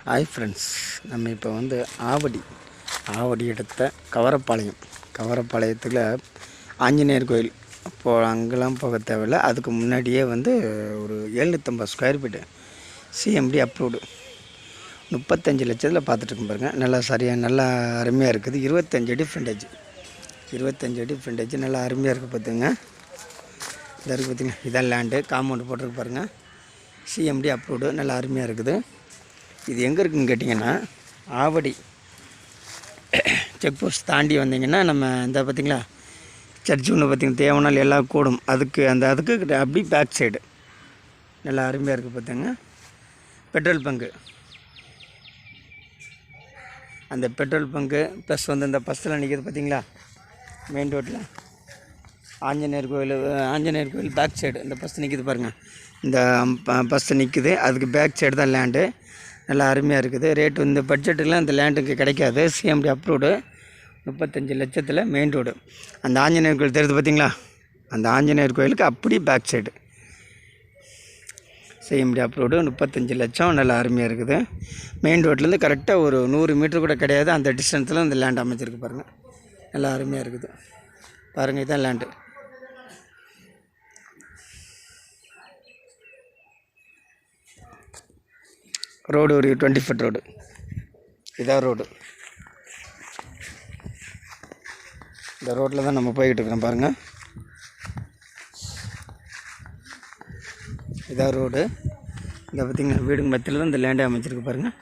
Hi friends, நம்ம இப்போ வந்து ஆவடி எடுத்த கவரப்பாளையத்தில் ஆஞ்சநேயர் கோயில். அப்போது அங்கெல்லாம் போக தேவையில்லை. அதுக்கு முன்னாடியே வந்து ஒரு 750 ஸ்கொயர் ஃபீட்டு சிஎம்டி அப்ரூவ்டு 35 லட்சத்தில் பார்த்துட்ருக்கோம் பாருங்கள். நல்லா நல்லா அருமையாக இருக்குது. 25 அடி ஃப்ரண்டேஜ் நல்லா அருமையாக இருக்குது. பார்த்துங்க, இதாக இருக்குது பார்த்திங்க. இதான் லேண்டு, காம்பவுண்டு போட்டிருக்கு பாருங்கள். சிஎம்டி அப்ரூவ்டு நல்லா அருமையாக இருக்குது. இது எங்கே இருக்குதுன்னு கேட்டிங்கன்னா, ஆவடி செக் போஸ்ட் தாண்டி வந்தீங்கன்னா நம்ம இந்த பார்த்திங்களா சர்ச்சு ஒன்று பார்த்திங்கன்னா தேவனால் எல்லாம் கூடும், அதுக்கு அப்படி பேக் சைடு நல்லா அருமையாக இருக்குது. பார்த்துங்க, பெட்ரோல் பங்கு, அந்த பெட்ரோல் பங்கு ப்ளஸ் வந்து இந்த பஸ்ஸில் நிற்கிது பார்த்திங்களா மெயின் ரோட்டில். ஆஞ்சநேயர் கோயில் பேக் சைடு இந்த பஸ் நிற்கிது பாருங்கள். இந்த பஸ்ஸு நிற்குது, அதுக்கு பேக் சைடு தான் லேண்டு. நல்லா அருமையாக இருக்குது. ரேட்டு இந்த பட்ஜெட்டுக்கெலாம் இந்த லேண்டுக்கு கிடைக்காது. சிஎம்டி அப்ரூவ்டு 35 லட்சத்தில் மெயின் ரோடு. அந்த ஆஞ்சநேயர் கோயில் தெரியுது பார்த்திங்களா, அந்த ஆஞ்சநேயர் கோயிலுக்கு அப்படி பேக் சைடு சிஎம்டி அப்ரூவ்டு 35 லட்சம். நல்லா அருமையாக இருக்குது. மெயின் ரோட்லேருந்து கரெக்டாக ஒரு 100 மீட்டர் கூட கிடையாது, அந்த டிஸ்டன்ஸில் இந்த லேண்ட் அமைச்சிருக்கு பாருங்கள். நல்லா அருமையாக இருக்குது பாருங்கள். இதுதான் லேண்டு. ரோடு ஒரு 20 ஃபீட் ரோடு. இதான் ரோடு. இந்த ரோட்டில் தான் நம்ம போய்கிட்டு இருக்கிறோம் பாருங்கள். இதான் ரோடு. இந்த பார்த்திங்கன்னா வீடுங்க மத்தியில் தான் இந்த லேண்டை அமைச்சிருக்கு பாருங்கள்.